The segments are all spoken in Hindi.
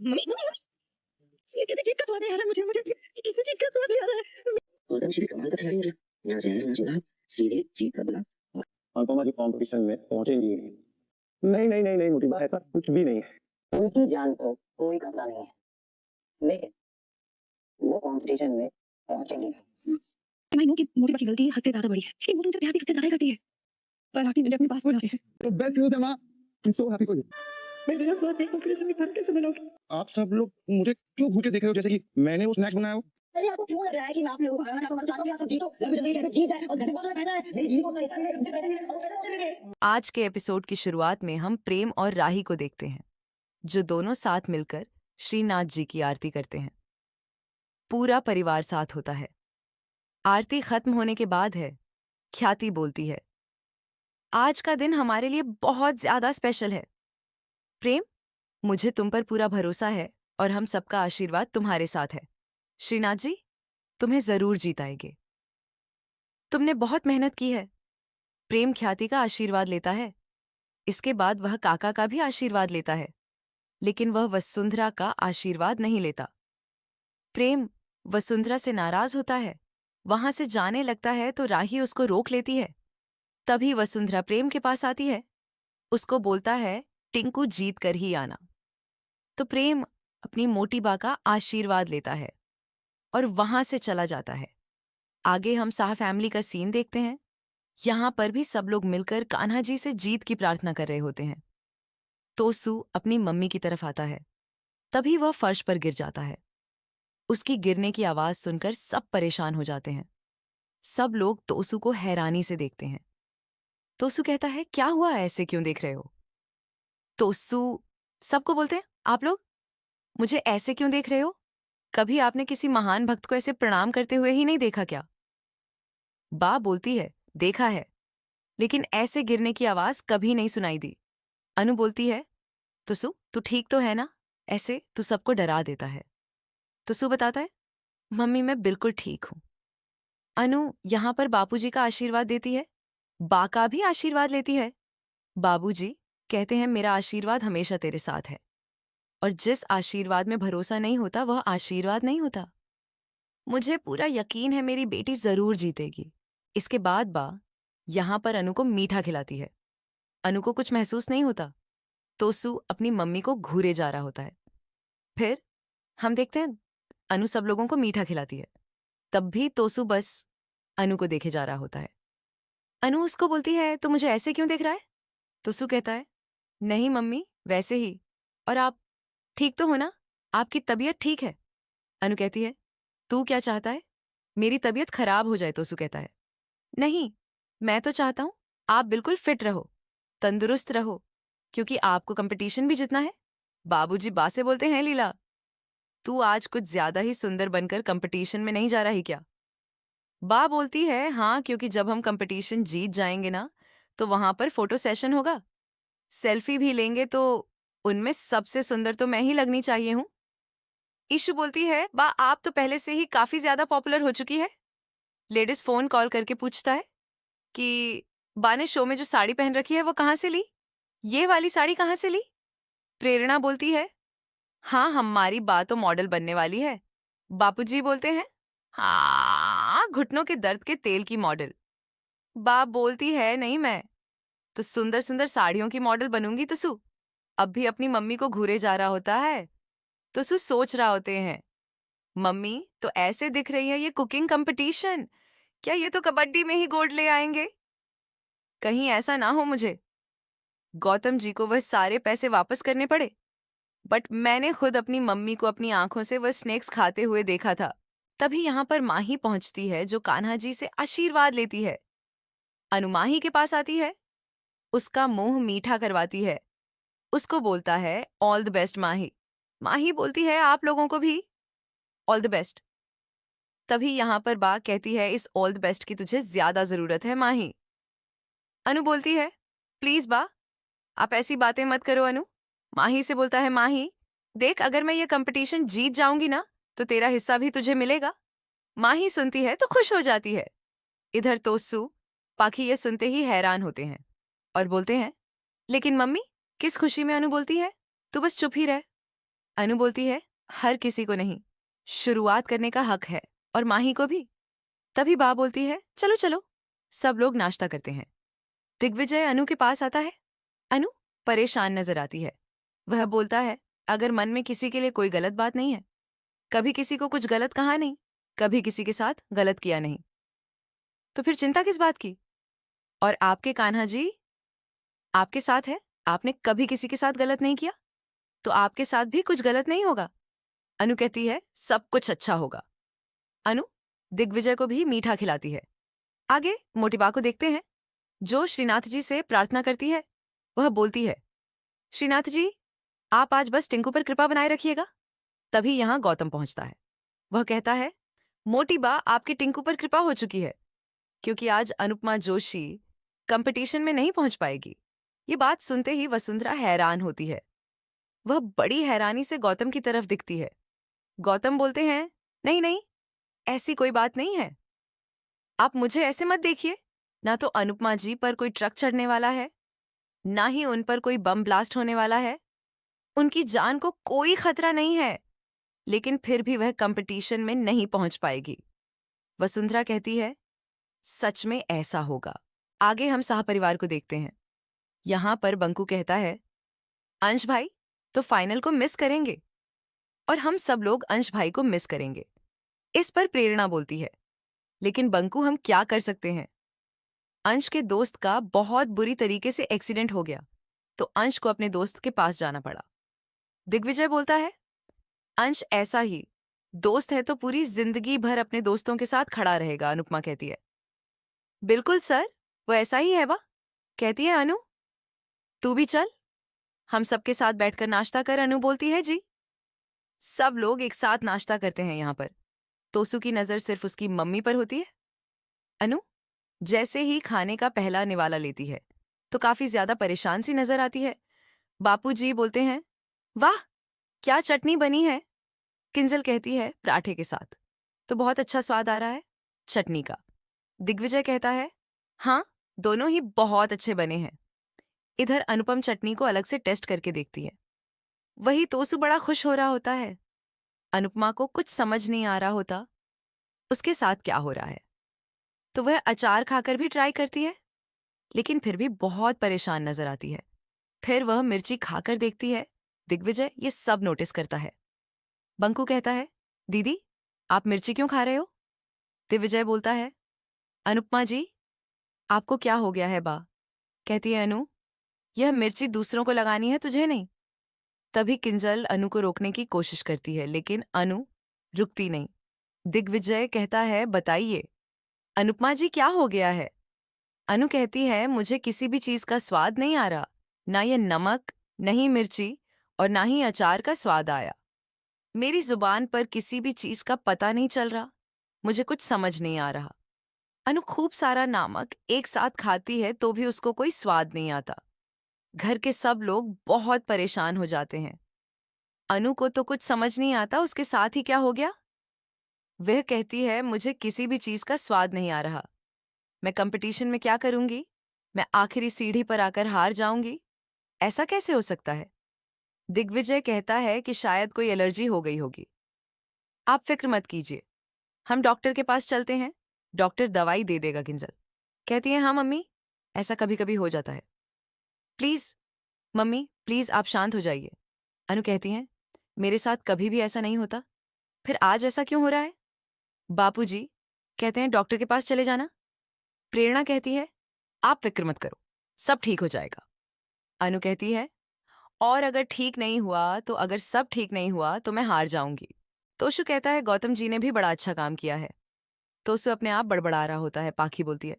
मम्मी मम्मी मम्मी, ये किसी चीज का स्वाद नहीं आ रहा है मुझे मुझे ये किसी चीज का स्वाद नहीं आ रहा है। और भी कमाल का खिलाड़ी मुझे ना जहर ना जुलाब सीधे जीत का बना। अनुपमा जी कंपटीशन में पहुंचेंगी। नहीं नहीं नहीं नहीं मोटी, ऐसा कुछ भी नहीं है। उनकी जान को कोई खतरा नहीं है, लेकिन वो कंपटीशन में पहुंचेंगी। मैं नो कि मोटी की गलती हद से ज्यादा बड़ी है, लेकिन वो तुमसे प्यार भी हद से ज्यादा करती है। पर आती मुझे अपने पास बुला रही है। तो बेस्ट न्यूज़ है मां, I am so happy for you. मैं तेरा स्वाद देखूं फिर इसे निखार कैसे बनाऊंगी। आप सब लोग मुझे क्यों घूर के देख रहे हो जैसे कि मैंने वो स्नैक्स बनाया हो? अरे आपको क्यों लग रहा है कि मैं आप लोगों को हराना चाहता हूं? मैं चाहता हूं कि आप सब जीतो, मैं भी जल्दी कहकर जीत जाए और घर में कौन सा पैसा है, मेरी बीवी को उसका हिस्सा मिले, मुझे पैसे मिले और वो पैसे मुझे मिले। आज के एपिसोड की शुरुआत में हम प्रेम और राही को देखते हैं, जो दोनों साथ मिलकर श्रीनाथ जी की आरती करते हैं। पूरा परिवार साथ होता है। आरती खत्म होने के बाद है, ख्याति बोलती है, आज का दिन हमारे लिए बहुत ज्यादा स्पेशल है। प्रेम, मुझे तुम पर पूरा भरोसा है और हम सबका आशीर्वाद तुम्हारे साथ है। श्रीनाथ जी, तुम्हें जरूर जीत आएंगे। तुमने बहुत मेहनत की है। प्रेम ख्याति का आशीर्वाद लेता है। इसके बाद वह काका का भी आशीर्वाद लेता है, लेकिन वह वसुंधरा का आशीर्वाद नहीं लेता। प्रेम वसुंधरा से नाराज होता है, वहां से जाने लगता है तो राही उसको रोक लेती है। तभी वसुंधरा प्रेम के पास आती है, उसको बोलता है टिंकू जीत कर ही आना। तो प्रेम अपनी मोटी बा का आशीर्वाद लेता है और वहां से चला जाता है। आगे हम शाह फैमिली का सीन देखते हैं। यहां पर भी सब लोग मिलकर कान्हा जी से जीत की प्रार्थना कर रहे होते हैं। तोसू अपनी मम्मी की तरफ आता है, तभी वह फर्श पर गिर जाता है। उसकी गिरने की आवाज सुनकर सब परेशान हो जाते हैं। सब लोग तोसू को हैरानी से देखते हैं। तोसू कहता है, क्या हुआ, ऐसे क्यों देख रहे हो? तोसू सबको बोलते हैं, आप लोग मुझे ऐसे क्यों देख रहे हो? कभी आपने किसी महान भक्त को ऐसे प्रणाम करते हुए ही नहीं देखा क्या? बा बोलती है, देखा है, लेकिन ऐसे गिरने की आवाज कभी नहीं सुनाई दी। अनु बोलती है, तुसु तू ठीक तो है ना? ऐसे तू सबको डरा देता है। तुसु बताता है, मम्मी मैं बिल्कुल ठीक हूं। अनु यहां पर बापूजी का आशीर्वाद देती है, बा का भी आशीर्वाद लेती है। बाबूजी कहते हैं, मेरा आशीर्वाद हमेशा तेरे साथ है, और जिस आशीर्वाद में भरोसा नहीं होता वह आशीर्वाद नहीं होता। मुझे पूरा यकीन है मेरी बेटी जरूर जीतेगी। इसके बाद बा यहां पर अनु को मीठा खिलाती है। अनु को कुछ महसूस नहीं होता। तोसू अपनी मम्मी को घूरे जा रहा होता है। फिर हम देखते हैं अनु सब लोगों को मीठा खिलाती है। तब भी तोसू बस अनु को देखे जा रहा होता है। अनु उसको बोलती है, तो मुझे ऐसे क्यों देख रहा है? तोसू कहता है, नहीं मम्मी, वैसे ही। और आप ठीक तो हो ना? आपकी तबीयत ठीक है? अनु कहती है, तू क्या चाहता है, मेरी तबीयत खराब हो जाए? तोसू कहता है, नहीं, मैं तो चाहता हूं आप बिल्कुल फिट रहो, तंदुरुस्त रहो, क्योंकि आपको कंपटीशन भी जीतना है। बाबूजी बा से बोलते हैं, लीला तू आज कुछ ज्यादा ही सुंदर बनकर कंपटीशन में नहीं जा रही क्या? बा बोलती है, हाँ, क्योंकि जब हम कंपटीशन जीत जाएंगे ना, तो वहां पर फोटो सेशन होगा, सेल्फी भी लेंगे, तो उनमें सबसे सुंदर तो मैं ही लगनी चाहिए हूं। ईशु बोलती है, बा आप तो पहले से ही काफी ज्यादा पॉपुलर हो चुकी है। लेडीज फोन कॉल करके पूछता है कि बा ने शो में जो साड़ी पहन रखी है वो कहाँ से ली, ये वाली साड़ी कहाँ से ली? प्रेरणा बोलती है, हाँ, हमारी बा तो मॉडल बनने वाली है। बापूजी बोलते हैं, हाँ, घुटनों के दर्द के तेल की मॉडल। बा बोलती है, नहीं, मैं तो सुंदर सुंदर साड़ियों की मॉडल बनूंगी। तुसु अब भी अपनी मम्मी को घूरे जा रहा होता है। तुसु सोच रहा होते हैं, मम्मी तो ऐसे दिख रही है ये कुकिंग कंपटीशन, क्या ये तो कबड्डी में ही गोल्ड ले आएंगे? कहीं ऐसा ना हो मुझे गौतम जी को वह सारे पैसे वापस करने पड़े। बट मैंने खुद अपनी मम्मी को अपनी आंखों से वह स्नैक्स खाते हुए देखा था। तभी यहाँ पर माही पहुंचती है, जो कान्हा जी से आशीर्वाद लेती है। अनु माही के पास आती है, उसका मुंह मीठा करवाती है, उसको बोलता है, ऑल द बेस्ट माही। माही बोलती है, आप लोगों को भी ऑल द बेस्ट। तभी यहाँ पर बा कहती है, इस ऑल द बेस्ट की तुझे ज्यादा जरूरत है माही। अनु बोलती है, प्लीज बा आप ऐसी बातें मत करो। अनु माही से बोलता है, माही देख, अगर मैं ये कंपटीशन जीत जाऊंगी ना, तो तेरा हिस्सा भी तुझे मिलेगा। माही सुनती है तो खुश हो जाती है। इधर तोसू पाखी ये सुनते ही हैरान होते हैं और बोलते हैं, लेकिन मम्मी, किस खुशी में? अनु बोलती है, तू बस चुप ही रह। अनु बोलती है, हर किसी को नहीं, शुरुआत करने का हक है, और माही को भी। तभी बा बोलती है, चलो चलो। सब लोग नाश्ता करते हैं। दिग्विजय अनु के पास आता है। अनु परेशान नजर आती है। वह बोलता है, अगर मन में किसी के लिए कोई गलत बात नहीं है, कभी किसी को कुछ गलत कहा नहीं, कभी किसी के साथ गलत किया नहीं, तो फिर चिंता किस बात की? और आपके कान्हा जी आपके साथ है, आपने कभी किसी के साथ गलत नहीं किया, तो आपके साथ भी कुछ गलत नहीं होगा। अनु कहती है, सब कुछ अच्छा होगा। अनु दिग्विजय को भी मीठा खिलाती है। आगे मोटी बा को देखते हैं, जो श्रीनाथ जी से प्रार्थना करती है। वह बोलती है, श्रीनाथ जी आप आज बस टिंकू पर कृपा बनाए रखिएगा। तभी यहां गौतम पहुंचता है। वह कहता है, मोटी बा आपके टिंकू पर कृपा हो चुकी है, क्योंकि आज अनुपमा जोशी कंपटीशन में नहीं पहुंच पाएगी। ये बात सुनते ही वसुंधरा हैरान होती है। वह बड़ी हैरानी से गौतम की तरफ दिखती है। गौतम बोलते हैं, नहीं नहीं, ऐसी कोई बात नहीं है। आप मुझे ऐसे मत देखिए, ना तो अनुपमा जी पर कोई ट्रक चढ़ने वाला है, ना ही उन पर कोई बम ब्लास्ट होने वाला है। उनकी जान को कोई खतरा नहीं है, लेकिन फिर भी वह कंपटीशन में नहीं पहुंच पाएगी। वसुंधरा कहती है, सच में ऐसा होगा। आगे हम सहपरिवार को देखते हैं। यहां पर बंकू कहता है, अंश भाई तो फाइनल को मिस करेंगे, और हम सब लोग अंश भाई को मिस करेंगे। इस पर प्रेरणा बोलती है, लेकिन बंकू हम क्या कर सकते हैं? अंश के दोस्त का बहुत बुरी तरीके से एक्सीडेंट हो गया, तो अंश को अपने दोस्त के पास जाना पड़ा। दिग्विजय बोलता है, अंश ऐसा ही दोस्त है तो पूरी जिंदगी भर अपने दोस्तों के साथ खड़ा रहेगा। अनुपमा कहती है, बिल्कुल सर, वो ऐसा ही है बा। कहती है अनु, तू भी चल, हम सबके साथ बैठकर नाश्ता कर। अनु बोलती है, जी। सब लोग एक साथ नाश्ता करते हैं यहां पर। तोसु की नजर सिर्फ उसकी मम्मी पर होती है। अनु जैसे ही खाने का पहला निवाला लेती है तो काफी ज्यादा परेशान सी नजर आती है। बापूजी बोलते हैं, वाह क्या चटनी बनी है। किंजल कहती है, पराठे के साथ। तो बहुत अच्छा स्वाद आ रहा है चटनी का। दिग्विजय कहता है, हाँ दोनों ही बहुत अच्छे बने हैं। इधर अनुपम चटनी को अलग से टेस्ट करके देखती है। वही तोसु बड़ा खुश हो रहा होता है। अनुपमा को कुछ समझ नहीं आ रहा होता उसके साथ क्या हो रहा है, तो वह अचार खाकर भी ट्राई करती है, लेकिन फिर भी बहुत परेशान नजर आती है। फिर वह मिर्ची खाकर देखती है। दिग्विजय ये सब नोटिस करता है। बंकू कहता है, दीदी आप मिर्ची क्यों खा रहे हो? दिग्विजय बोलता है, अनुपमा जी आपको क्या हो गया है बा? कहती है, अनु यह मिर्ची दूसरों को लगानी है, तुझे नहीं। तभी किंजल अनु को रोकने की कोशिश करती है, लेकिन अनु रुकती नहीं। दिग्विजय कहता है, बताइए अनुपमा जी क्या हो गया है? अनु कहती है, मुझे किसी भी चीज का स्वाद नहीं आ रहा, ना ये नमक, नहीं मिर्ची और ना ही अचार का स्वाद आया। मेरी जुबान पर किसी भी चीज का पता नहीं चल रहा, मुझे कुछ समझ नहीं आ रहा। अनु खूब सारा नमक एक साथ खाती है तो भी उसको कोई स्वाद नहीं आता। घर के सब लोग बहुत परेशान हो जाते हैं। अनु को तो कुछ समझ नहीं आता उसके साथ ही क्या हो गया। वह कहती है, मुझे किसी भी चीज का स्वाद नहीं आ रहा। मैं कंपटीशन में क्या करूंगी? मैं आखिरी सीढ़ी पर आकर हार जाऊंगी? ऐसा कैसे हो सकता है? दिग्विजय कहता है कि शायद कोई एलर्जी हो गई होगी। आप फिक्र मत कीजिए, हम डॉक्टर के पास चलते हैं, डॉक्टर दवाई दे देगा। किंजल कहती है, हाँ मम्मी, ऐसा कभी कभी हो जाता है। प्लीज मम्मी, प्लीज आप शांत हो जाइए। अनु कहती है, मेरे साथ कभी भी ऐसा नहीं होता, फिर आज ऐसा क्यों हो रहा है? बापूजी कहते हैं, डॉक्टर के पास चले जाना। प्रेरणा कहती है, आप फिक्र मत करो, सब ठीक हो जाएगा। अनु कहती है, और अगर ठीक नहीं हुआ तो अगर सब ठीक नहीं हुआ तो मैं हार जाऊंगी। तोशु कहता है, गौतम जी ने भी बड़ा अच्छा काम किया है। तोशु अपने आप बड़बड़ा रहा होता है। पाखी बोलती है,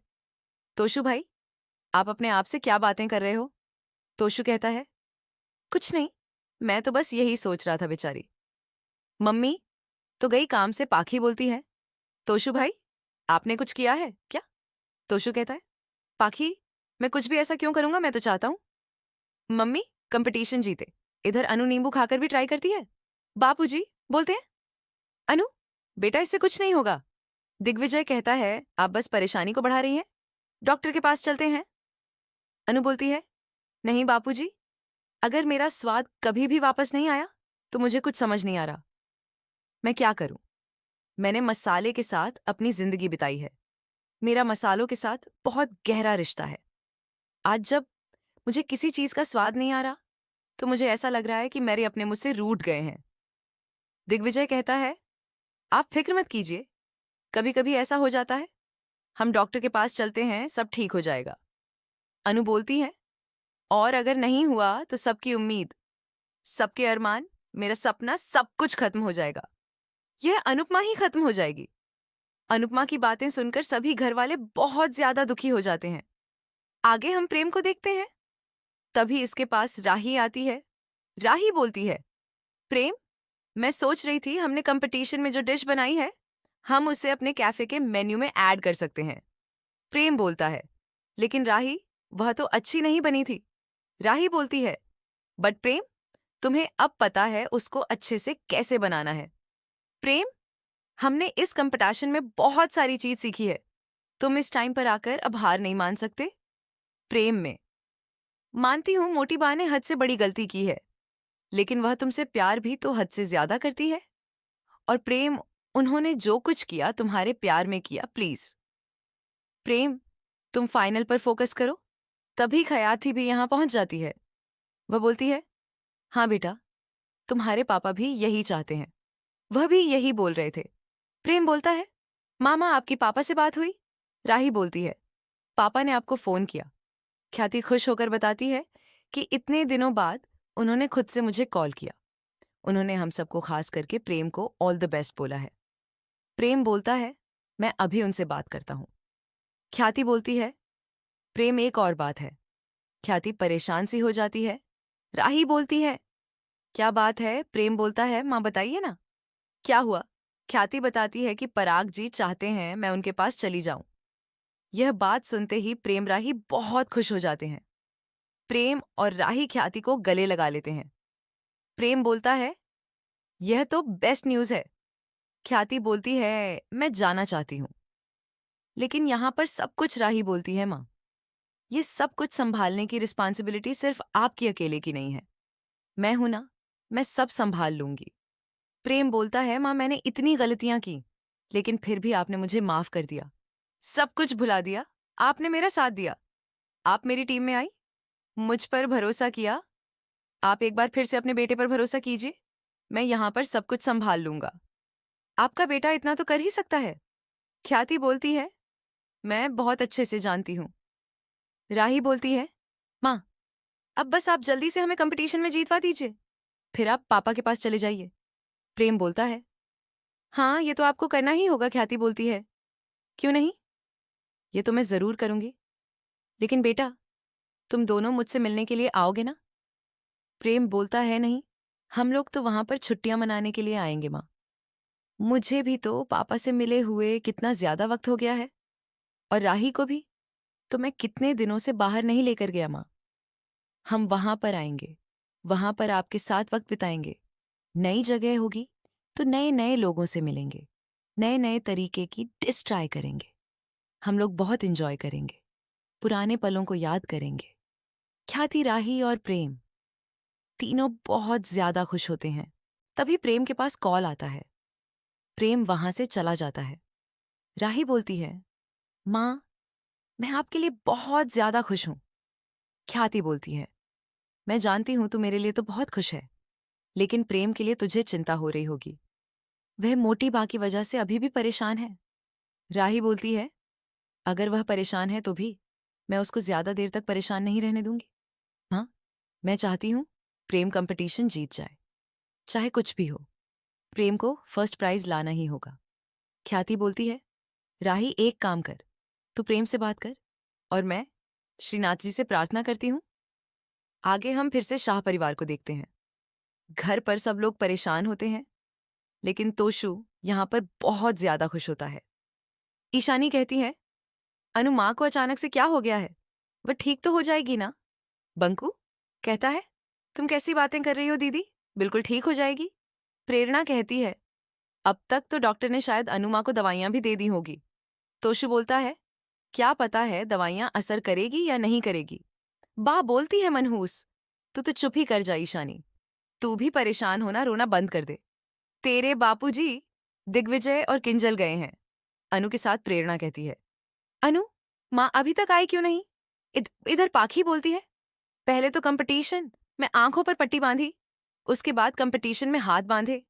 तोशु भाई आप अपने आप से क्या बातें कर रहे हो? तोशु कहता है, कुछ नहीं, मैं तो बस यही सोच रहा था बेचारी। मम्मी तो गई काम से। पाखी बोलती है, तोशु भाई आपने कुछ किया है क्या? तोशु कहता है, पाखी मैं कुछ भी ऐसा क्यों करूंगा, मैं तो चाहता हूं मम्मी कंपटीशन जीते। इधर अनु नींबू खाकर भी ट्राई करती है। बापूजी बोलते हैं, अनु बेटा इससे कुछ नहीं होगा। दिग्विजय कहता है, आप बस परेशानी को बढ़ा रही हैं, डॉक्टर के पास चलते हैं। अनु बोलती है, नहीं बापूजी, अगर मेरा स्वाद कभी भी वापस नहीं आया तो मुझे कुछ समझ नहीं आ रहा। मैं क्या करूं? मैंने मसाले के साथ अपनी जिंदगी बिताई है। मेरा मसालों के साथ बहुत गहरा रिश्ता है। आज जब मुझे किसी चीज का स्वाद नहीं आ रहा, तो मुझे ऐसा लग रहा है कि मेरे अपने मुझसे रूठ गए हैं। दिग्विजय कहता है, आप फिक्र मत कीजिए, कभी कभी ऐसा हो जाता है, हम डॉक्टर के पास चलते हैं, सब ठीक हो जाएगा। अनु बोलती है, और अगर नहीं हुआ तो सबकी उम्मीद, सबके अरमान, मेरा सपना, सब कुछ खत्म हो जाएगा। यह अनुपमा ही खत्म हो जाएगी। अनुपमा की बातें सुनकर सभी घर वाले बहुत ज्यादा दुखी हो जाते हैं। आगे हम प्रेम को देखते हैं। तभी इसके पास राही आती है। राही बोलती है, प्रेम, मैं सोच रही थी हमने कंपटीशन में जो डिश बनाई है, हम उसे अपने कैफे के मेन्यू में ऐड कर सकते हैं। प्रेम बोलता है, लेकिन राही, वह तो अच्छी नहीं बनी थी। राही बोलती है, बट प्रेम, तुम्हें अब पता है उसको अच्छे से कैसे बनाना है। प्रेम, हमने इस कंपटीशन में बहुत सारी चीज सीखी है, तुम इस टाइम पर आकर अब हार नहीं मान सकते। प्रेम में, मानती हूं मोटी बा ने हद से बड़ी गलती की है, लेकिन वह तुमसे प्यार भी तो हद से ज्यादा करती है। और प्रेम, उन्होंने जो कुछ किया तुम्हारे प्यार में किया, प्लीज। प्रेम, तुम फाइनल पर फोकस करो। तभी खयाती भी यहां पहुंच जाती है। वह बोलती है, हाँ बेटा, तुम्हारे पापा भी यही चाहते हैं, वह भी यही बोल रहे थे। प्रेम बोलता है, मामा, आपकी पापा से बात हुई? राही बोलती है, पापा ने आपको फोन किया। ख्याति खुश होकर बताती है कि इतने दिनों बाद उन्होंने खुद से मुझे कॉल किया। उन्होंने हम सबको, खास करके प्रेम को, ऑल द बेस्ट बोला है। प्रेम बोलता है, मैं अभी उनसे बात करता हूं। ख्याति बोलती है, प्रेम, एक और बात है। ख्याति परेशान सी हो जाती है। राही बोलती है, क्या बात है? प्रेम बोलता है, मां बताइए ना, क्या हुआ? ख्याति बताती है कि पराग जी चाहते हैं मैं उनके पास चली जाऊं। यह बात सुनते ही प्रेम राही बहुत खुश हो जाते हैं। प्रेम और राही ख्याति को गले लगा लेते हैं। प्रेम बोलता है, यह तो बेस्ट न्यूज है। ख्याति बोलती है, मैं जाना चाहती हूं। लेकिन यहां पर सब कुछ राही बोलती है, मां, ये सब कुछ संभालने की रिस्पॉन्सिबिलिटी सिर्फ आपकी अकेले की नहीं है। मैं हूं ना, मैं सब संभाल लूंगी। प्रेम बोलता है, मां, मैंने इतनी गलतियां की, लेकिन फिर भी आपने मुझे माफ कर दिया, सब कुछ भुला दिया। आपने मेरा साथ दिया, आप मेरी टीम में आई, मुझ पर भरोसा किया। आप एक बार फिर से अपने बेटे पर भरोसा कीजिए, मैं यहां पर सब कुछ संभाल लूंगा। आपका बेटा इतना तो कर ही सकता है। ख्याति बोलती है, मैं बहुत अच्छे से जानती हूं। राही बोलती है, मां, अब बस आप जल्दी से हमें कंपटीशन में जीतवा दीजिए, फिर आप पापा के पास चले जाइए। प्रेम बोलता है, हाँ, ये तो आपको करना ही होगा। ख्याति बोलती है, क्यों नहीं, ये तो मैं जरूर करूंगी। लेकिन बेटा, तुम दोनों मुझसे मिलने के लिए आओगे ना? प्रेम बोलता है, नहीं, हम लोग तो वहां पर छुट्टियां मनाने के लिए आएंगे मां। मुझे भी तो पापा से मिले हुए कितना ज्यादा वक्त हो गया है, और राही को भी तो मैं कितने दिनों से बाहर नहीं लेकर गया मां। हम वहां पर आएंगे, वहां पर आपके साथ वक्त बिताएंगे। नई जगह होगी तो नए नए लोगों से मिलेंगे, नए नए तरीके की डिश ट्राई करेंगे। हम लोग बहुत इंजॉय करेंगे, पुराने पलों को याद करेंगे। ख्याति, राही और प्रेम तीनों बहुत ज्यादा खुश होते हैं। तभी प्रेम के पास कॉल आता है। प्रेम वहां से चला जाता है। राही बोलती है, मां, मैं आपके लिए बहुत ज्यादा खुश हूं। ख्याति बोलती है, मैं जानती हूं तू मेरे लिए तो बहुत खुश है, लेकिन प्रेम के लिए तुझे चिंता हो रही होगी, वह मोटी बा की वजह से अभी भी परेशान है। राही बोलती है, अगर वह परेशान है तो भी मैं उसको ज्यादा देर तक परेशान नहीं रहने दूंगी। हाँ, मैं चाहती हूं प्रेम कंपटीशन जीत जाए, चाहे कुछ भी हो, प्रेम को फर्स्ट प्राइज लाना ही होगा। ख्याति बोलती है, राही, एक काम कर, तू प्रेम से बात कर, और मैं श्रीनाथ जी से प्रार्थना करती हूं। आगे हम फिर से शाह परिवार को देखते हैं। घर पर सब लोग परेशान होते हैं, लेकिन तोशु यहां पर बहुत ज्यादा खुश होता है। ईशानी कहती है, अनु, मां को अचानक से क्या हो गया है? वह ठीक तो हो जाएगी ना? बंकू कहता है, तुम कैसी बातें कर रही हो दीदी, बिल्कुल ठीक हो जाएगी। प्रेरणा कहती है, अब तक तो डॉक्टर ने शायद अनु मां को दवाइयां भी दे दी होगी। तोशु बोलता है, क्या पता है दवाइयां असर करेगी या नहीं करेगी। बा बोलती है, मनहूस, तू तो चुप ही कर जा ईशानी, तू भी परेशान होना रोना बंद कर दे। तेरे बापूजी दिग्विजय और किंजल गए हैं, अनु के साथ प्रेरणा कहती है। अनु, माँ अभी तक आई क्यों नहीं? इधर पाखी बोलती है। पहले तो कंपटीशन में आंखों पर पट्टी बांधी, उसके बाद कंपटीशन में हाथ बांधे,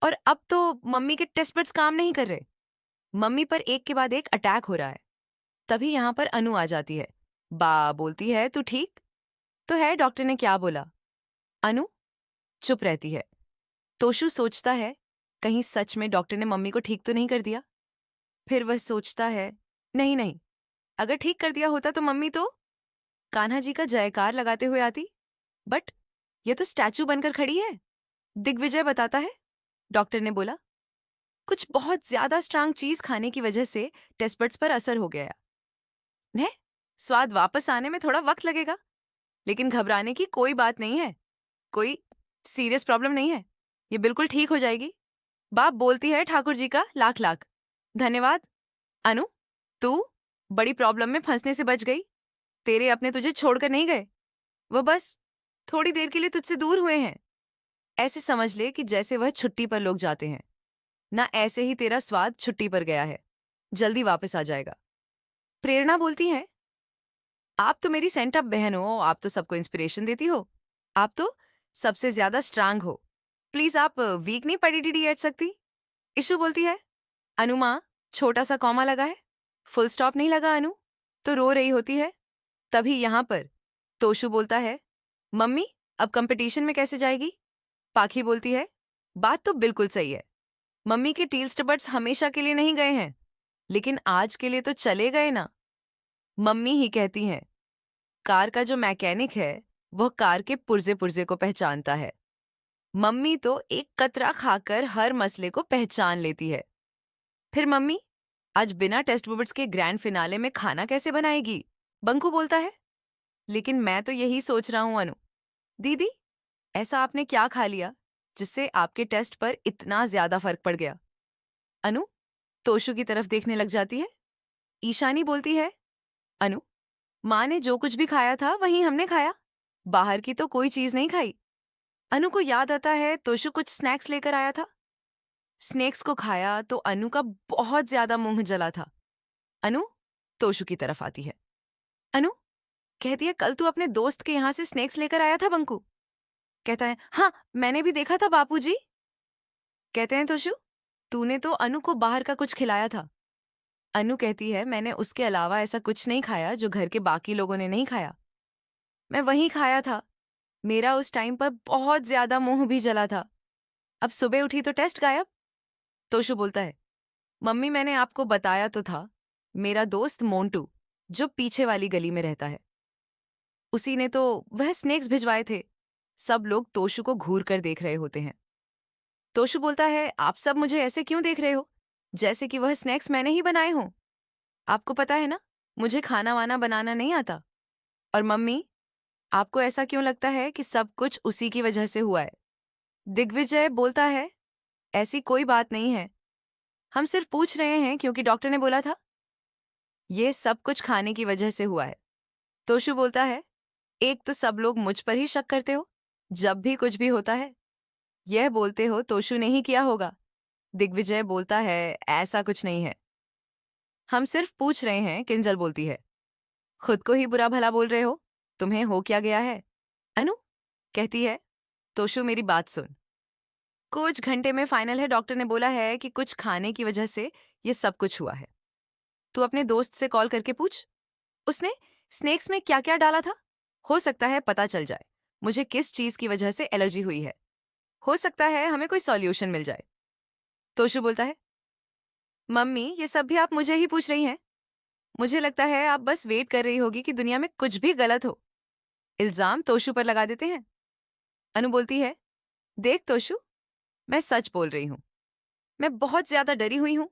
और अब तो मम्मी के टेस्ट बड्स काम नहीं कर रहे। मम्मी पर एक के बाद एक अटैक हो रहा है। तभी यहाँ पर अनु आ जाती है। बा बोलती है, तू ठीक तो है? डॉक्टर ने क्या बोला? अनु चुप रहती है। तोशु सोचता है कहीं सच में डॉक्टर ने मम्मी को ठीक तो नहीं कर दिया। फिर वह सोचता है, नहीं नहीं, अगर ठीक कर दिया होता तो मम्मी तो कान्हा जी का जयकार लगाते हुए आती। बट ये तो स्टैचू बनकर खड़ी है। दिग्विजय बताता है, डॉक्टर ने बोला कुछ बहुत ज्यादा स्ट्रांग चीज खाने की वजह से टेस्ट बड्स पर असर हो गया है। स्वाद वापस आने में थोड़ा वक्त लगेगा, लेकिन घबराने की कोई बात नहीं है। कोई सीरियस प्रॉब्लम नहीं है, ये बिल्कुल ठीक हो जाएगी। बाप बोलती है, ठाकुर जी का लाख लाख धन्यवाद। अनु, तू बड़ी प्रॉब्लम में फंसने से बच गई। तेरे अपने तुझे छोड़कर नहीं गए, वो बस थोड़ी देर के लिए तुझसे दूर हुए हैं। ऐसे समझ ले कि जैसे वह छुट्टी पर लोग जाते हैं ना, ऐसे ही तेरा स्वाद छुट्टी पर गया है, जल्दी वापस आ जाएगा। प्रेरणा बोलती है, आप तो मेरी सेंट अप बहन हो, आप तो सबको इंस्पिरेशन देती हो, आप तो सबसे ज्यादा स्ट्रांग हो। प्लीज आप वीक नहीं पड़ी डी सकती। इशू बोलती है, अनु माँ, छोटा सा कॉमा लगा है, फुल स्टॉप नहीं लगा अनु, तो रो रही होती है। तभी यहाँ पर तोशु बोलता है, मम्मी अब कंपटीशन में कैसे जाएगी? पाखी बोलती है, बात तो बिल्कुल सही है। मम्मी के टील स्टबर्ट्स हमेशा के लिए नहीं गए हैं, लेकिन आज के लिए तो चले गए ना। मम्मी ही कहती हैं, कार का जो मैकेनिक है वह कार के पुर्जे पुर्जे को पहचानता है। मम्मी तो एक कतरा खाकर हर मसले को पहचान लेती है। फिर मम्मी आज बिना टेस्ट बुबर्ट्स के ग्रैंड फिनाले में खाना कैसे बनाएगी? बंकू बोलता है, लेकिन मैं तो यही सोच रहा हूं अनु। दीदी, ऐसा आपने क्या खा लिया जिससे आपके टेस्ट पर इतना ज्यादा फर्क पड़ गया? अनु तोशु की तरफ देखने लग जाती है। ईशानी बोलती है, अनु, माँ ने जो कुछ भी खाया था वही हमने खाया, बाहर की तो कोई चीज नहीं खाई। अनु को याद आता है तोशु कुछ स्नैक्स लेकर आया था। स्नैक्स को खाया तो अनु का बहुत ज्यादा मुंह जला था। अनु तोशु की तरफ आती है। अनु कहती है, कल तू अपने दोस्त के यहाँ से स्नैक्स लेकर आया था बंकू? कहता है, हाँ मैंने भी देखा था बापूजी। कहते हैं, तोशु तूने तो अनु को बाहर का कुछ खिलाया था। अनु कहती है, मैंने उसके अलावा ऐसा कुछ नहीं खाया जो घर के बाकी लोगों ने नहीं खाया। मैं वहीं खाया था। मेरा उस टाइम पर बहुत ज्यादा मुंह भी जला था। अब सुबह उठी तो टेस्ट गायब। तोशु बोलता है, मम्मी मैंने आपको बताया तो था, मेरा दोस्त मोंटू जो पीछे वाली गली में रहता है, उसी ने तो वह स्नैक्स भिजवाए थे। सब लोग तोशु को घूर कर देख रहे होते हैं। तोशु बोलता है, आप सब मुझे ऐसे क्यों देख रहे हो, जैसे कि वह स्नैक्स मैंने ही बनाए हों? आपको पता है ना, मुझे खाना वाना बनाना नहीं आता। और मम्मी, आपको ऐसा क्यों लगता है कि सब कुछ उसी की वजह से हुआ है? दिग्विजय बोलता है, ऐसी कोई बात नहीं है, हम सिर्फ पूछ रहे हैं क्योंकि डॉक्टर ने बोला था। ये सब कुछ खाने की वजह से हुआ है। तोशु बोलता है, एक तो सब लोग मुझ पर ही शक करते हो जब भी कुछ भी होता है। यह बोलते हो तोशु ने ही किया होगा। दिग्विजय बोलता है, ऐसा कुछ नहीं है, हम सिर्फ पूछ रहे हैं। किंजल बोलती है, खुद को ही बुरा भला बोल रहे हो, तुम्हें हो क्या गया है? अनु कहती है, तोशु मेरी बात सुन, कुछ घंटे में फाइनल है। डॉक्टर ने बोला है कि कुछ खाने की वजह से ये सब कुछ हुआ है। तू अपने दोस्त से कॉल करके पूछ, उसने स्नैक्स में क्या क्या डाला था। हो सकता है पता चल जाए मुझे किस चीज की वजह से एलर्जी हुई है। हो सकता है हमें कोई सॉल्यूशन मिल जाए। तोशु बोलता है, मम्मी ये सब भी आप मुझे ही पूछ रही हैं? मुझे लगता है आप बस वेट कर रही होगी कि दुनिया में कुछ भी गलत हो, इल्जाम तोशु पर लगा देते हैं। अनु बोलती है, देख तोशु, मैं सच बोल रही हूं, मैं बहुत ज्यादा डरी हुई हूं,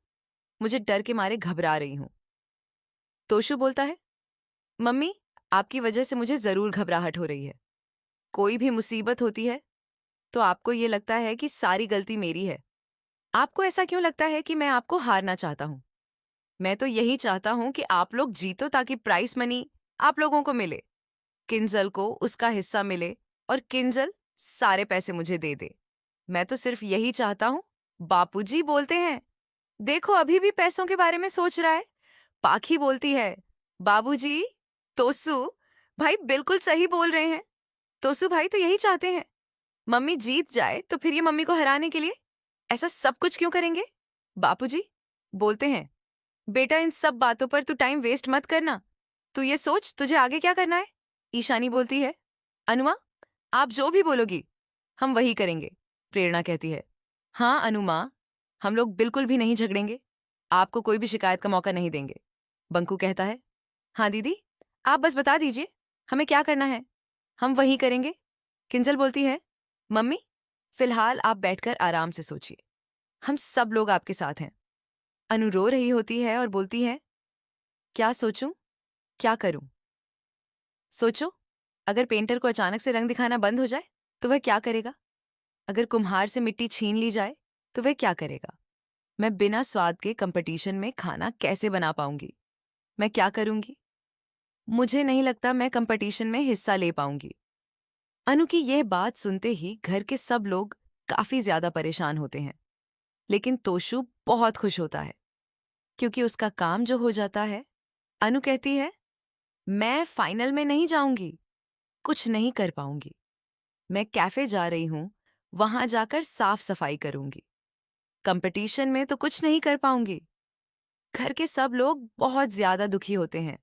मुझे डर के मारे घबरा रही हूं। तोशु बोलता है, मम्मी आपकी वजह से मुझे जरूर घबराहट हो रही है। कोई भी मुसीबत होती है तो आपको ये लगता है कि सारी गलती मेरी है। आपको ऐसा क्यों लगता है कि मैं आपको हारना चाहता हूं? मैं तो यही चाहता हूं कि आप लोग जीतो ताकि प्राइस मनी आप लोगों को मिले, किंजल को उसका हिस्सा मिले और किंजल सारे पैसे मुझे दे दे। मैं तो सिर्फ यही चाहता हूँ। बापूजी बोलते हैं, देखो अभी भी पैसों के बारे में सोच रहा है। पाखी बोलती है, बाबूजी, तोसू भाई बिल्कुल सही बोल रहे हैं। तोसू भाई तो यही चाहते हैं, मम्मी जीत जाए तो फिर ये मम्मी को हराने के लिए ऐसा सब कुछ क्यों करेंगे? बापूजी बोलते हैं, बेटा इन सब बातों पर तू टाइम वेस्ट मत करना। तू ये सोच तुझे आगे क्या करना है। ईशानी बोलती है, अनुमा, आप जो भी बोलोगी हम वही करेंगे। प्रेरणा कहती है, हाँ अनुमा, हम लोग बिल्कुल भी नहीं झगड़ेंगे। आपको कोई भी शिकायत का मौका नहीं देंगे। बंकू कहता है, हाँ दीदी, आप बस बता दीजिए हमें क्या करना है, हम वही करेंगे। किंजल बोलती है, मम्मी फिलहाल आप बैठकर आराम से सोचिए, हम सब लोग आपके साथ हैं। अनु रो रही होती है और बोलती है, क्या सोचूं, क्या करूं? सोचो, अगर पेंटर को अचानक से रंग दिखाना बंद हो जाए तो वह क्या करेगा? अगर कुम्हार से मिट्टी छीन ली जाए तो वह क्या करेगा? मैं बिना स्वाद के कंपटीशन में खाना कैसे बना पाऊंगी? मैं क्या करूंगी? मुझे नहीं लगता मैं कंपटीशन में हिस्सा ले पाऊंगी। अनु की यह बात सुनते ही घर के सब लोग काफी ज्यादा परेशान होते हैं, लेकिन तोशु बहुत खुश होता है क्योंकि उसका काम जो हो जाता है। अनु कहती है, मैं फाइनल में नहीं जाऊंगी, कुछ नहीं कर पाऊंगी। मैं कैफे जा रही हूं, वहां जाकर साफ सफाई करूंगी। कंपटीशन में तो कुछ नहीं कर पाऊंगी। घर के सब लोग बहुत ज्यादा दुखी होते हैं।